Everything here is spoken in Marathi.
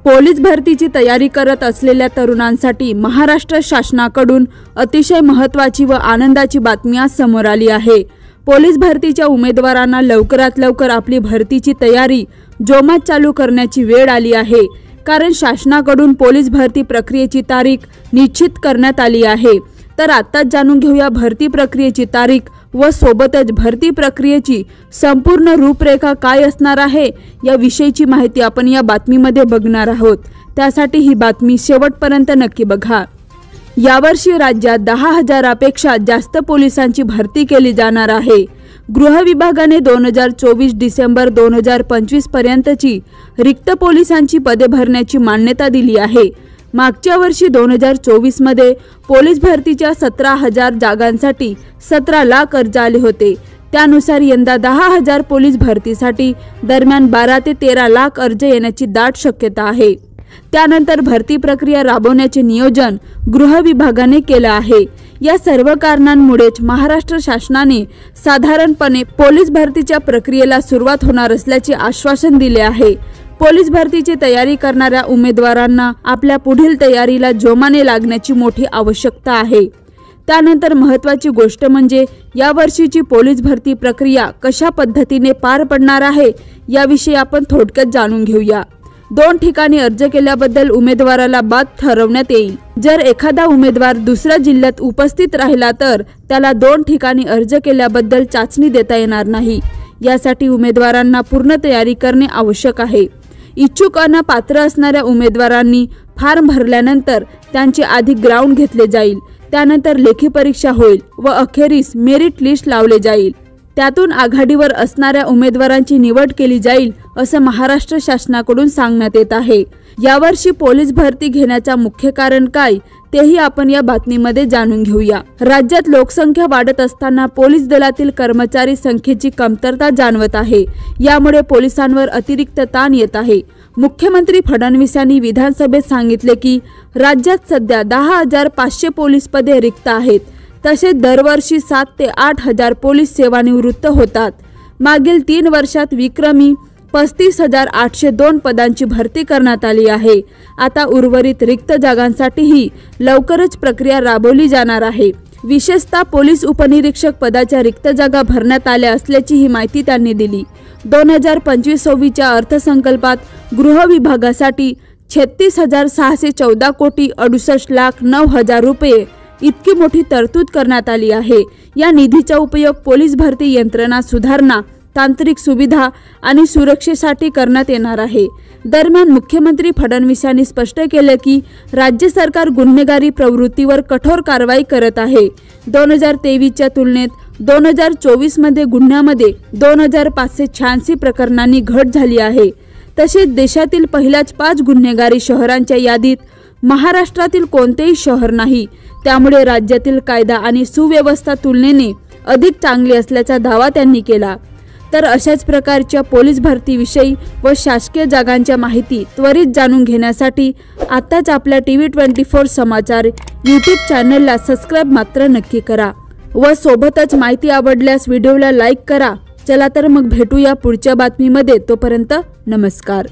पोलीस भरतीची तयारी करत असलेल्या तरुणांसाठी महाराष्ट्र शासनाकडून अतिशय महत्त्वाची व आनंदाची बातमी आज समोर आली आहे। पोलीस भरतीच्या उमेदवारांना लवकरात लवकर आपली भरतीची तयारी जोमात चालू करण्याची वेळ आली आहे। कारण शासनाकडून पोलीस भरती प्रक्रियेची तारीख निश्चित करण्यात आली आहे। तर आत्ताच जाणून घेऊया भरती प्रक्रियेची तारीख व सोबतच भरती प्रक्रियेची संपूर्ण रूपरेखा काय असणार आहे या विषयीची माहिती आपण या बातमीमध्ये बघणार आहोत। त्यासाठी ही बातमी शेवटपर्यंत नक्की बघा। यावर्षी राज्यात 10,000 पेक्षा जास्त पोलिसांची भरती केली जाणार आहे। गृह विभागाने 2024 डिसेंबर 2025 पर्यंतची रिक्त पोलिसांची पदे भरण्याची मान्यता दिली आहे। मागच्या वर्षी 2024 मध्ये पोलीस भरतीच्या 17,000 जागांसाठी 17 लाख अर्ज आले होते। त्यानुसार यंदा 10,000 पोलीस भरतीसाठी दरम्यान 12 ते 13 लाख अर्ज येण्याची दाट शक्यता आहे। त्यानंतर भरती प्रक्रिया राबवण्याचे नियोजन गृह विभागाने केले आहे। या सर्व कारणांमुळेच महाराष्ट्र शासनाने साधारणपणे पोलीस भरतीच्या प्रक्रियेला सुरुवात होणार असल्याचे आश्वासन दिले आहे। पोलीस भरतीची तयारी करणाऱ्या उमेदवारांना आपल्या पुढील तयारीला जोमाने लागण्याची मोठी आवश्यकता आहे। त्यानंतर महत्त्वाची गोष्ट म्हणजे या वर्षीची पोलीस भरती प्रक्रिया कशा पद्धतीने पार पडणार आहे याविषयी आपण थोडक्यात जाणून घेऊया। 2 ठिकाणी अर्ज केल्याबद्दल उमेदवाराला बाद ठरवण्यात येईल। जर एखादा उमेदवार दुसऱ्या जिल्ह्यात उपस्थित राहिला तर त्याला 2 ठिकाणी अर्ज केल्याबद्दल चाचणी देता येणार नाही। यासाठी उमेदवारांना पूर्ण तयारी करणे आवश्यक आहे। इच्छुक अन पात्र असणाऱ्या उमेदवारांनी फॉर्म भरल्यानंतर त्यांचे आधी ग्राउंड घेतले जाईल। त्यानंतर लेखी परीक्षा होईल व अखेरीस मेरिट लिस्ट लावले जाईल। त्यातून आघाडीवर असणाऱ्या उमेदवारांची निवड केली जाईल असं महाराष्ट्र शासनाकडून सांगण्यात येत आहे। यावर्षी पोलीस भरती घेण्याचा मुख्य कारण काय तेही आपण या बातमीमध्ये जाणून घेऊया। राज्यात लोकसंख्या वाढत असताना पोलीस दलातील कर्मचारी संख्येची कमतरता जाणवत आहे। यामुळे पोलिसांवर अतिरिक्त ताण येत आहे। मुख्यमंत्री फडणवीस यांनी विधानसभेत सांगितले की राज्यात सध्या 10,500 पोलीस पदे रिक्त आहेत। तसेच दरवर्षी 7 ते 8,000 पोलीस सेवानिवृत्त होतात। मागील 3 वर्षात विक्रमी 35,802 पदांची भरती करण्यात आली आहे। आता उर्वरित रिक्त जागांसाठीही लवकरच प्रक्रिया राबवली जाणार आहे। विशेषतः पोलीस उपनिरीक्षक पदाच्या रिक्त जागा भरण्यात आल्या असल्याची ही माहिती त्यांनी दिली। 2025-26 अर्थसंकल्पात गृह विभागासाठी 36,614 कोटी 68,09,000 रुपये इतकी मोठी तरतूद करण्यात आली आहे। या निधीचा उपयोग पोलीस भरती यंत्रणा सुधारणा, तांत्रिक सुविधा आणि सुरक्षेसाठी करण्यात येणार आहे। दरम्यान मुख्यमंत्री फडणवीस यांनी स्पष्ट केले की राज्य सरकार गुन्हेगारी प्रवृत्तीवर कठोर कारवाई करत आहे। 2023च्या तुलनेत 2024 मध्ये गुन्ह्यामध्ये 2,586 प्रकरणांनी घट झाली आहे। तसेच देशातील पहिल्याच 5 गुन्हेगारी शहरांच्या यादीत महाराष्ट्रातील कोणतेही शहर नाही। त्यामुळे राज्यातील कायदा आणि सुव्यवस्था तुलनेने अधिक चांगली असल्याचा दावा त्यांनी केला। तर अशाच प्रकारच्या पोलीस भरतीविषयी व शासकीय जागांच्या माहिती त्वरित जाणून घेण्यासाठी आताच आपल्या TV24 समाचार YouTube चॅनलला सबस्क्राइब मात्र नक्की करा व सोबतच माहिती आवडल्यास व्हिडिओला लाईक करा। चला तर मग भेटूया पुढच्या बातमीमध्ये। तोपर्यंत नमस्कार।